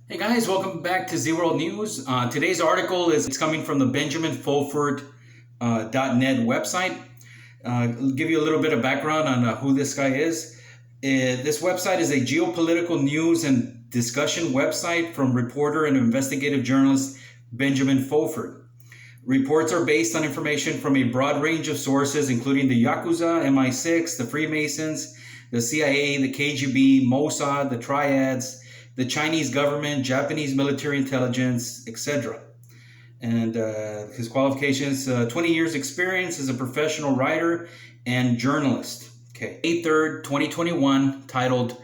Hey guys, welcome back to Z World News. Today's article is coming from the Benjamin Fulford .net website. I'll give you a little bit of background on who this guy is. This website is a geopolitical news and discussion website from reporter and investigative journalist Benjamin Fulford. Reports are based on information from a broad range of sources, including the Yakuza, MI6, the Freemasons, the CIA, the KGB, Mossad, the Triads, the Chinese government, Japanese military intelligence, etc. And his qualifications, 20 years experience as a professional writer and journalist. Okay, May 3rd, 2021, titled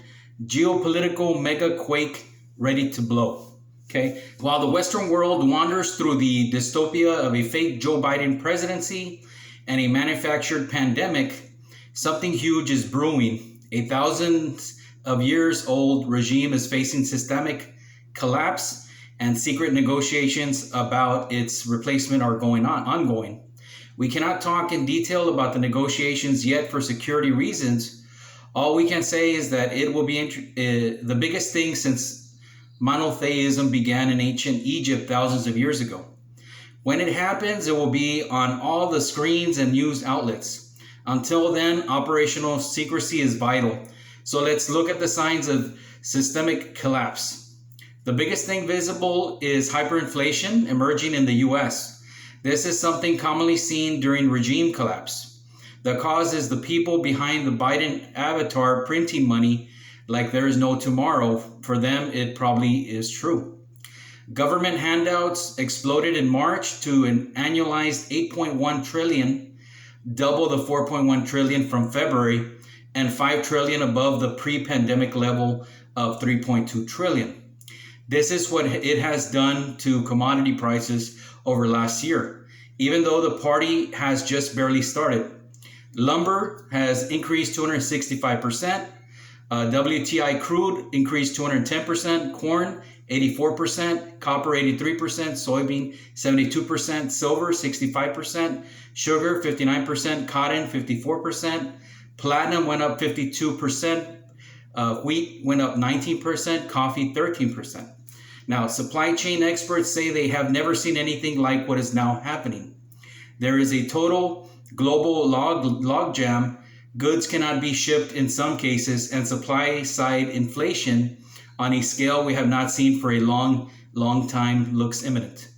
Geopolitical Mega Quake Ready to Blow. Okay, while the Western world wanders through the dystopia of a fake Joe Biden presidency and a manufactured pandemic, something huge is brewing. A thousands of years old regime is facing systemic collapse, and secret negotiations about its replacement are ongoing. We cannot talk in detail about the negotiations yet for security reasons. All we can say is that it will be the biggest thing since monotheism began in ancient Egypt thousands of years ago. When it happens, it will be on all the screens and news outlets. Until then, operational secrecy is vital. So let's look at the signs of systemic collapse. The biggest thing visible is hyperinflation emerging in the US. This is something commonly seen during regime collapse. The cause is the people behind the Biden avatar printing money like there is no tomorrow. For them, it probably is true. Government handouts exploded in March to an annualized 8.1 trillion, double the 4.1 trillion from February, and 5 trillion above the pre-pandemic level of 3.2 trillion. This is what it has done to commodity prices over last year, even though the party has just barely started. Lumber has increased 265%, WTI crude increased 210%, corn 84%, copper 83%, soybean 72%, silver 65%, sugar 59%, cotton 54%, platinum went up 52%, wheat went up 19%, coffee 13%. Now, supply chain experts say they have never seen anything like what is now happening. There is a total global logjam. Goods cannot be shipped in some cases, and supply side inflation on a scale we have not seen for a long time looks imminent.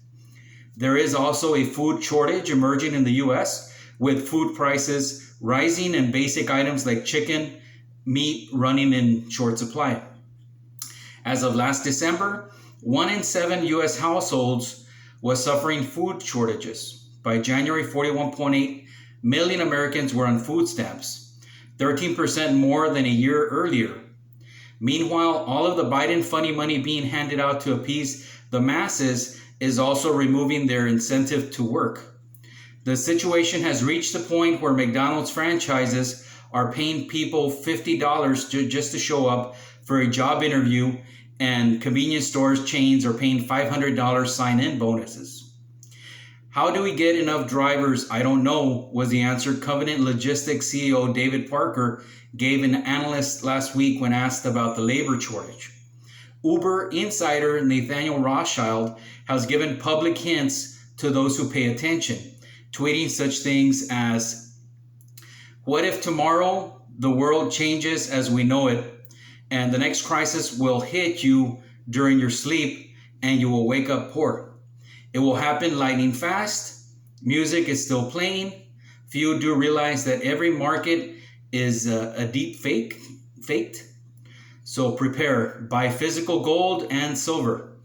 There is also a food shortage emerging in the US, with food prices rising and basic items like chicken, meat running in short supply. As of last December, 1 in 7 US households was suffering food shortages. By January, 41.8 million Americans were on food stamps, 13% more than a year earlier. Meanwhile, all of the Biden funny money being handed out to appease the masses is also removing their incentive to work. The situation has reached the point where McDonald's franchises are paying people $50 just to show up for a job interview, and convenience stores chains are paying $500 sign-in bonuses. How do we get enough drivers? I don't know, was the answer Covenant Logistics CEO David Parker gave an analyst last week when asked about the labor shortage. Uber insider Nathaniel Rothschild has given public hints to those who pay attention, tweeting such things as, "What if tomorrow the world changes as we know it, and the next crisis will hit you during your sleep and you will wake up poor? It will happen lightning fast. Music is still playing. Few do realize that every market is a deep faked. So prepare, buy physical gold and silver."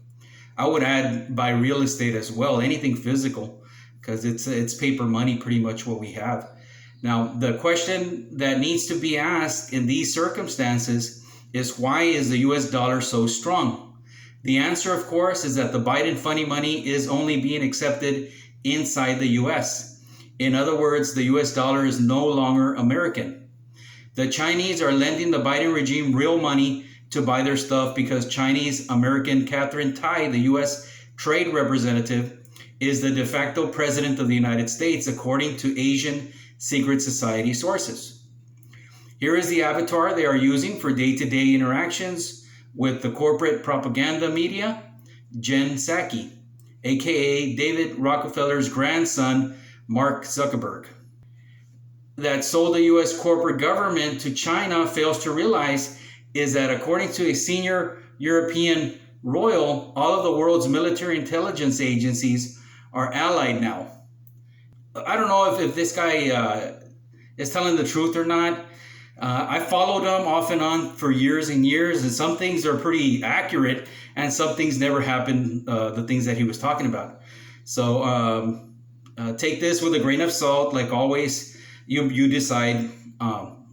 I would add buy real estate as well, anything physical, because it's paper money, pretty much what we have. Now, the question that needs to be asked in these circumstances is, why is the US dollar so strong? The answer, of course, is that the Biden funny money is only being accepted inside the US. In other words, the US dollar is no longer American. The Chinese are lending the Biden regime real money to buy their stuff because Chinese American Catherine Tai, the US trade representative, is the de facto president of the United States, according to Asian secret society sources. Here is the avatar they are using for day-to-day interactions with the corporate propaganda media, Jen Psaki, aka David Rockefeller's grandson, Mark Zuckerberg, that sold the US corporate government to China fails to realize is that according to a senior European royal, all of the world's military intelligence agencies are allied now. I don't know if this guy is telling the truth or not. I followed him off and on for years and years, and some things are pretty accurate, and some things never happened, the things that he was talking about. So take this with a grain of salt. Like always, you decide on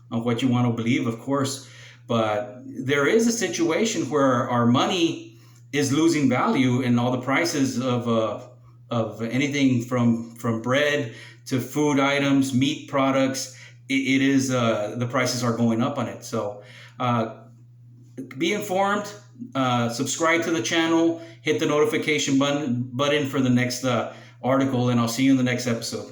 what you want to believe, of course. But there is a situation where our money is losing value, and all the prices of anything from bread to food items, meat products, it is the prices are going up on it. So be informed, subscribe to the channel, hit the notification button for the next article, and I'll see you in the next episode.